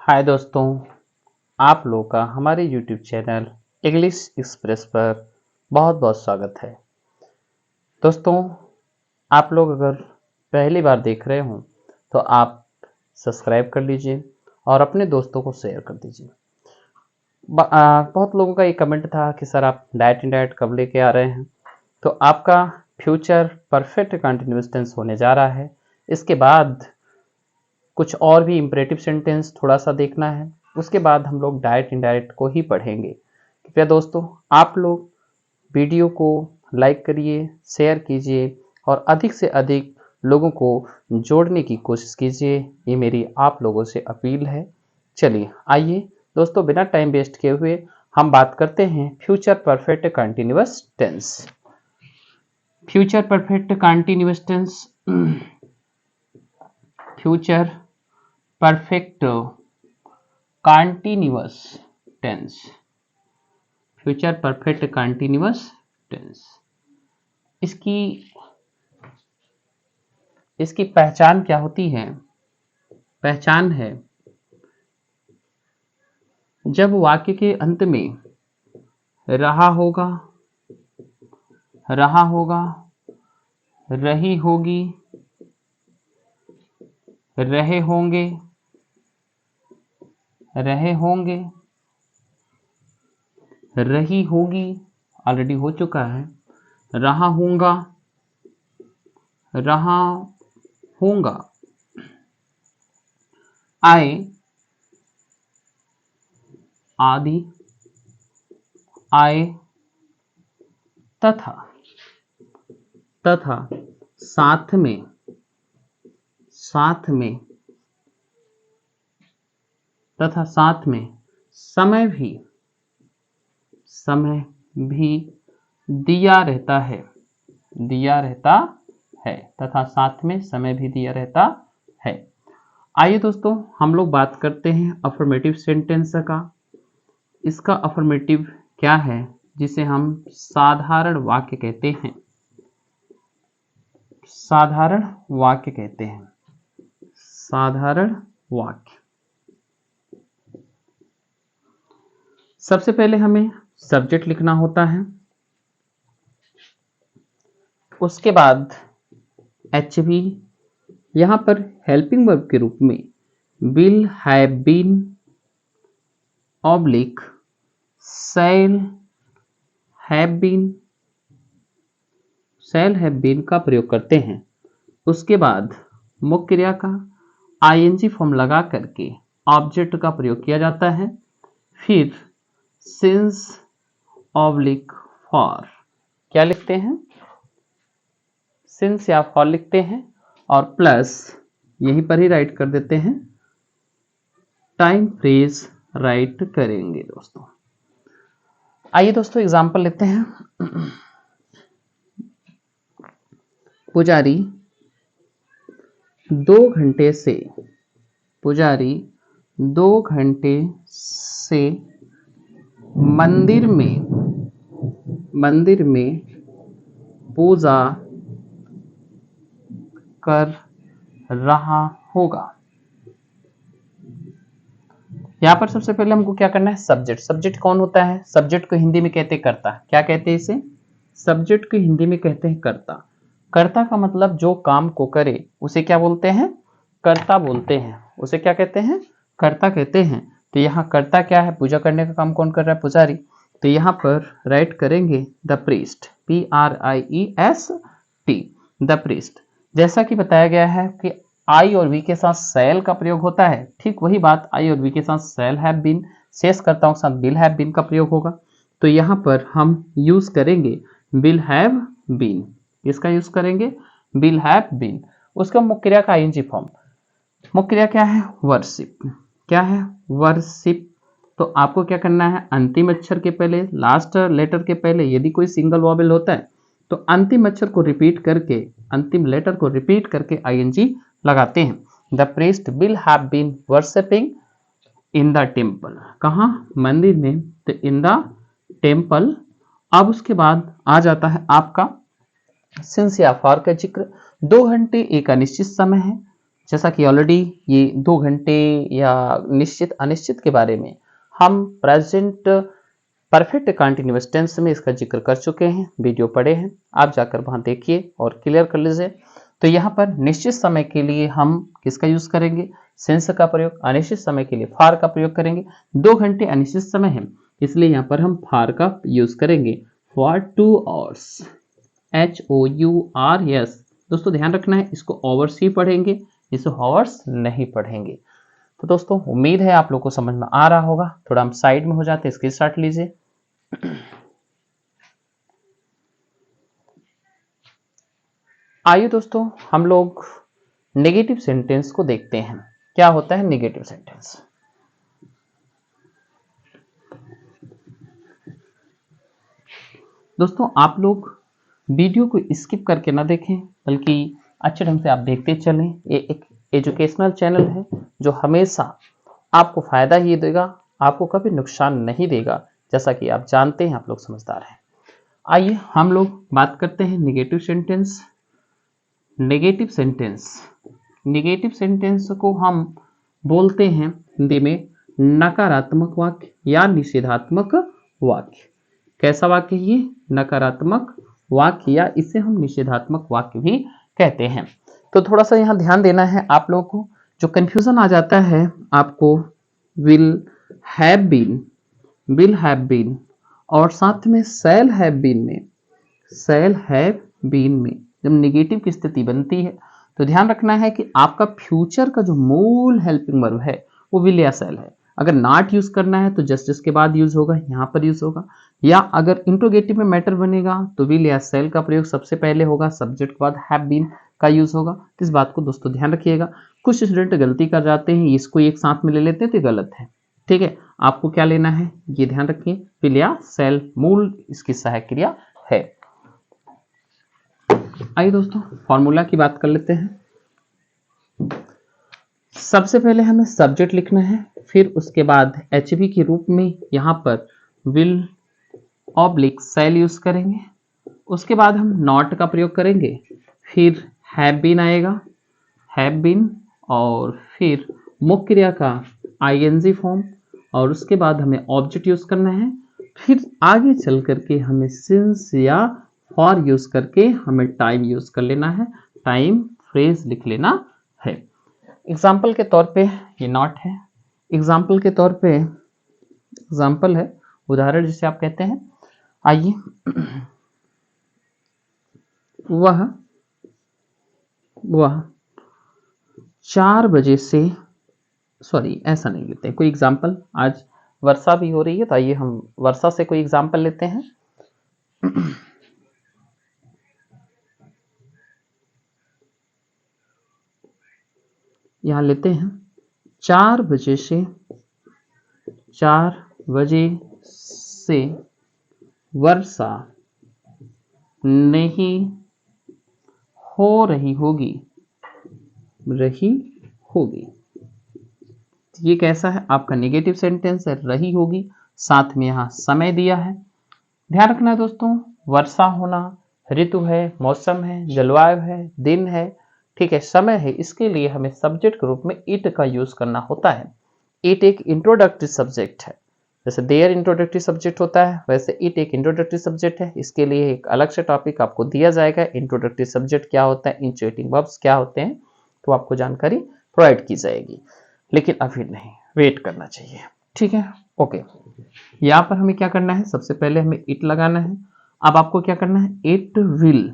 हाय दोस्तों, आप लोगों का हमारे YouTube चैनल इंग्लिश एक्सप्रेस पर बहुत बहुत स्वागत है। दोस्तों, आप लोग अगर पहली बार देख रहे हो तो आप सब्सक्राइब कर लीजिए और अपने दोस्तों को शेयर कर दीजिए। बहुत लोगों का ये कमेंट था कि सर आप डाइट एंड डाइट कब लेके आ रहे हैं, तो आपका फ्यूचर परफेक्ट कंटिन्यूअस टेंस होने जा रहा है। इसके बाद कुछ और भी इम्परेटिव सेंटेंस थोड़ा सा देखना है, उसके बाद हम लोग डायरेक्ट इनडायरेक्ट को ही पढ़ेंगे। कृपया दोस्तों आप लोग वीडियो को लाइक करिए, शेयर कीजिए और अधिक से अधिक लोगों को जोड़ने की कोशिश कीजिए। ये मेरी आप लोगों से अपील है। चलिए आइए दोस्तों, बिना टाइम वेस्ट किए हुए हम बात करते हैं future perfect continuous tense. Future perfect continuous tense, future perfect continuous tense, future perfect continuous tense. इसकी पहचान क्या होती है? पहचान है जब वाक्य के अंत में रहा होगा, रहा होगा, रही होगी, रहे होंगे, रहे होंगे, रही होगी ऑलरेडी हो चुका है, रहा होगा, रहा होगा, आए, आदि, आए, तथा, तथा, साथ में, साथ में, तथा साथ में, समय भी, समय भी दिया रहता है, दिया रहता है, तथा साथ में समय भी दिया रहता है। आइए दोस्तों हम लोग बात करते हैं अफर्मेटिव सेंटेंस का। इसका अफर्मेटिव क्या है, जिसे हम साधारण वाक्य कहते हैं, साधारण वाक्य कहते हैं, साधारण वाक्य। सबसे पहले हमें सब्जेक्ट लिखना होता है, उसके बाद HV, यहां पर हेल्पिंग वर्ब के रूप में will have been oblique shall have been, shall have been का प्रयोग करते हैं। उसके बाद मुख्य क्रिया का ING फॉर्म लगा करके ऑब्जेक्ट का प्रयोग किया जाता है। फिर सिंस ऑब्लिक फॉर क्या लिखते हैं, सिंस या फॉर लिखते हैं और प्लस यहीं पर ही राइट कर देते हैं, टाइम फ्रेज राइट करेंगे दोस्तों। आइए दोस्तों एग्जांपल लेते हैं। पुजारी 2 घंटे से, पुजारी 2 घंटे से मंदिर में पूजा कर रहा होगा। यहां पर सबसे पहले हमको क्या करना है, सब्जेक्ट। सब्जेक्ट कौन होता है? सब्जेक्ट को हिंदी में कहते हैं कर्ता। क्या कहते हैं इसे? सब्जेक्ट को हिंदी में कहते हैं कर्ता। कर्ता का मतलब जो काम को करे उसे क्या बोलते हैं? कर्ता बोलते हैं। उसे क्या कहते हैं? कर्ता कहते हैं। तो यहाँ कर्ता क्या है? पूजा करने का काम कौन कर रहा है? पुजारी। तो यहाँ पर राइट करेंगे the priest, PRIEST, the priest. जैसा कि बताया गया है कि आई और वी के साथ शैल का प्रयोग होता है, ठीक वही बात आई और वी के साथ शैल हैव बीन, शेष कर्ताओं के साथ विल हैव बीन का प्रयोग होगा। तो यहाँ पर हम यूज करेंगे विल हैव बीन। किसका यूज करेंगे? Will have been. उसका मुख्य क्रिया का ING फॉर्म। मुख्य क्रिया क्या है? वर्शिप। क्या है? वर्शिप। तो आपको क्या करना है, अंतिम अक्षर के पहले, लास्ट लेटर के पहले यदि कोई सिंगल वॉवेल होता है तो अंतिम अक्षर को रिपीट करके, अंतिम लेटर को रिपीट करके ING लगाते हैं। The priest will have been worshipping in the temple. कहाँ? मंदिर में। तो इन द टेम्पल। अब उसके बाद आ जाता है आपका सिंस या फॉर का जिक्र। 2 घंटे एक अनिश्चित समय है, जैसा कि ऑलरेडी ये 2 घंटे या निश्चित अनिश्चित के बारे में हम प्रेजेंट परफेक्ट कंटीन्यूअस टेंस में इसका जिक्र कर चुके हैं, वीडियो पड़े हैं, आप जाकर वहां देखिए और क्लियर कर लीजिए। तो यहाँ पर निश्चित समय के लिए हम किसका यूज करेंगे, सिंस का प्रयोग, अनिश्चित समय के लिए फार का प्रयोग करेंगे। 2 घंटे अनिश्चित समय है, इसलिए यहाँ पर हम फार का यूज करेंगे, फॉर 2 आवर्स, HOURS। दोस्तों ध्यान रखना है, इसको ओवर्स ही पढ़ेंगे, इसे हॉवर्स नहीं पढ़ेंगे। तो दोस्तों उम्मीद है आप लोग को समझ में आ रहा होगा। थोड़ा हम साइड में हो जाते हैं, स्क्रीनशॉट लीजिए। आइए दोस्तों हम लोग नेगेटिव सेंटेंस को देखते हैं। क्या होता है नेगेटिव सेंटेंस? दोस्तों आप लोग वीडियो को स्किप करके ना देखें, बल्कि अच्छे ढंग से आप देखते चलें। ये एक एजुकेशनल चैनल है जो हमेशा आपको फायदा ही देगा, आपको कभी नुकसान नहीं देगा, जैसा कि आप जानते हैं, आप लोग समझदार हैं। आइए हम लोग बात करते हैं negative sentence. Negative sentence, negative sentence को हम बोलते हैं हिंदी में नकारात्मक वाक्य या निषेधात्मक वाक्य। कैसा वाक्य ये? नकारात्मक वाक्य, या इसे हम निषेधात्मक वाक्य भी कहते हैं। तो थोड़ा सा यहाँ ध्यान देना है आप लोगों को, जो कंफ्यूजन आ जाता है आपको, will have been, will have been और साथ में शैल हैव बीन में, शैल हैव बीन में जब निगेटिव की स्थिति बनती है तो ध्यान रखना है कि आपका फ्यूचर का जो मूल हेल्पिंग वर्ब है वो विल या शैल है। अगर नॉट यूज करना है तो जस्ट के बाद यूज होगा, यहाँ पर यूज होगा। या अगर इंट्रोगेटिव में मैटर बनेगा तो विल या शैल का प्रयोग सबसे पहले होगा, सब्जेक्ट के बाद हैव बीन का यूज होगा। तो इस बात को दोस्तों ध्यान रखिएगा। कुछ स्टूडेंट गलती कर जाते हैं, इसको एक साथ में ले लेते हैं तो गलत है। ठीक है, आपको क्या लेना है ये ध्यान रखिए, विल या शैल मूल इसकी सहायक क्रिया है। आइए दोस्तों फॉर्मूला की बात कर लेते हैं। सबसे पहले हमें सब्जेक्ट लिखना है, फिर उसके बाद एचबी के रूप में यहाँ पर विल ऑब्लिक शैल यूज करेंगे। उसके बाद हम नॉट का प्रयोग करेंगे, फिर हैव बीन आएगा, हैव बीन, और फिर मुख्य क्रिया का आईएनजी फॉर्म, और उसके बाद हमें ऑब्जेक्ट यूज करना है। फिर आगे चल करके हमें सिंस या फॉर यूज करके हमें टाइम यूज कर लेना है, टाइम फ्रेज लिख लेना है। एग्जाम्पल के तौर पे ये नॉट है, एग्जाम्पल के तौर पे एग्जाम्पल है, उदाहरण जिसे आप कहते हैं। आइए वह 4 बजे से, सॉरी ऐसा नहीं लेते हैं, कोई एग्जाम्पल, आज वर्षा भी हो रही है तो आइए हम वर्षा से कोई एग्जाम्पल लेते हैं। यहां लेते हैं 4 बजे से, 4 बजे से वर्षा नहीं हो रही होगी, रही होगी। ये कैसा है? आपका नेगेटिव सेंटेंस है, रही होगी, साथ में यहां समय दिया है। ध्यान रखना है दोस्तों, वर्षा होना ऋतु है, मौसम है, जलवायु है, दिन है, ठीक है, समय है, इसके लिए हमें सब्जेक्ट के रूप में इट का यूज करना होता है। इट एक इंट्रोडक्टरी सब्जेक्ट है, जैसे देयर इंट्रोडक्टरी सब्जेक्ट होता है, वैसे इट एक इंट्रोडक्टरी सब्जेक्ट है। इसके लिए एक अलग से टॉपिक आपको दिया जाएगा, इंट्रोडक्टरी सब्जेक्ट क्या होता है, इंचुएटिंग वर्ब्स क्या होते हैं, तो आपको जानकारी प्रोवाइड की जाएगी, लेकिन अभी नहीं, वेट करना चाहिए। ठीक है, ओके। यहाँ पर हमें क्या करना है, सबसे पहले हमें इट लगाना है। अब आपको क्या करना है, इट विल,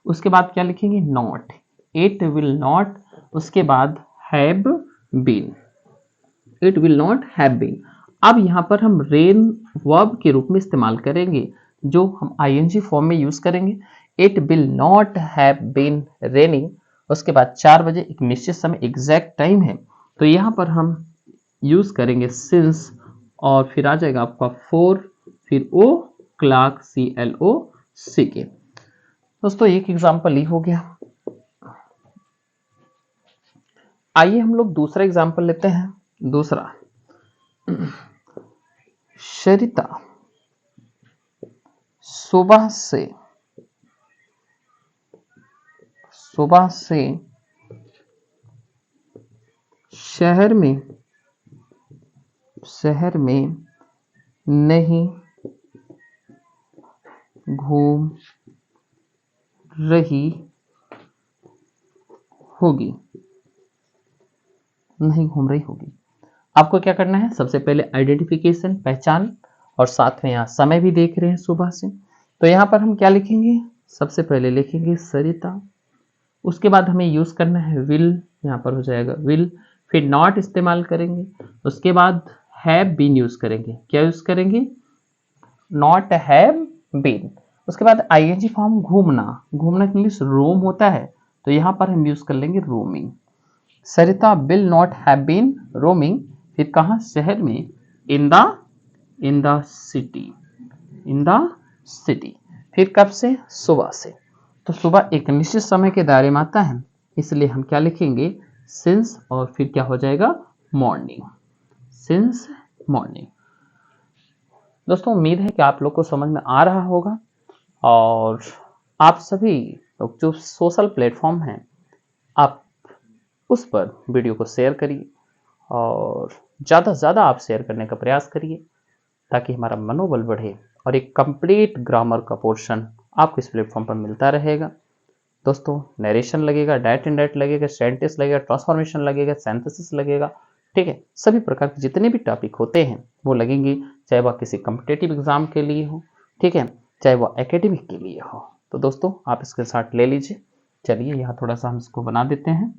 उसके बाद क्या लिखेंगे, नॉट, इट विल नॉट, उसके बाद have been, it will not have been. अब यहाँ पर हम रेन वर्ब के रूप में इस्तेमाल करेंगे, जो हम आईएनजी फॉर्म में यूज करेंगे। It will not have been raining, उसके बाद 4 बजे एक निश्चित समय एग्जैक्ट टाइम है, तो यहाँ पर हम यूज करेंगे सिंस, और फिर आ जाएगा आपका 4, फिर ओ क्लॉक, CLOCK। दोस्तों एक एग्जाम्पल ही हो गया। आइए हम लोग दूसरा एग्जाम्पल लेते हैं। दूसरा, शरिता सुबह से शहर में नहीं घूम रही होगी, नहीं घूम रही होगी। आपको क्या करना है, सबसे पहले आइडेंटिफिकेशन, पहचान, और साथ में यहाँ समय भी देख रहे हैं सुबह से, तो यहाँ पर हम क्या लिखेंगे, सबसे पहले लिखेंगे सरिता, उसके बाद हमें यूज करना है विल, यहाँ पर हो जाएगा विल, फिर नॉट इस्तेमाल करेंगे, उसके बाद हैव बीन यूज करेंगे, क्या यूज करेंगे, नॉट हैव बीन, उसके बाद आईएनजी फॉर्म घूमना, घूमना इंग्लिश रोम होता है, तो यहाँ पर हम यूज कर लेंगे roaming. Sarita will not have been roaming, फिर कहाँ, शहर में, in the city, in the city, फिर कब से, सुबह से, तो सुबह एक निश्चित समय के दायरे में आता है, इसलिए हम क्या लिखेंगे, सिंस, और फिर क्या हो जाएगा, मॉर्निंग, सिंस मॉर्निंग। दोस्तों उम्मीद है कि आप लोग को समझ में आ रहा होगा, और आप सभी लोग जो सोशल प्लेटफॉर्म हैं, आप उस पर वीडियो को शेयर करिए, और ज़्यादा से ज़्यादा आप शेयर करने का प्रयास करिए, ताकि हमारा मनोबल बढ़े और एक कंप्लीट ग्रामर का पोर्शन आपको इस प्लेटफॉर्म पर मिलता रहेगा। दोस्तों नरेशन लगेगा, डायरेक्ट इनडायरेक्ट लगेगा, सेंटेंस लगेगा, ट्रांसफॉर्मेशन लगेगा, सिंथेसिस लगेगा, ठीक है, सभी प्रकार के जितने भी टॉपिक होते हैं वो लगेंगे, चाहे वह किसी कम्पिटेटिव एग्जाम के लिए हो, ठीक है, चाहे वह एकेडमिक के लिए हो। तो दोस्तों आप इसके साथ ले लीजिए। चलिए यहाँ थोड़ा सा हम इसको बना देते हैं।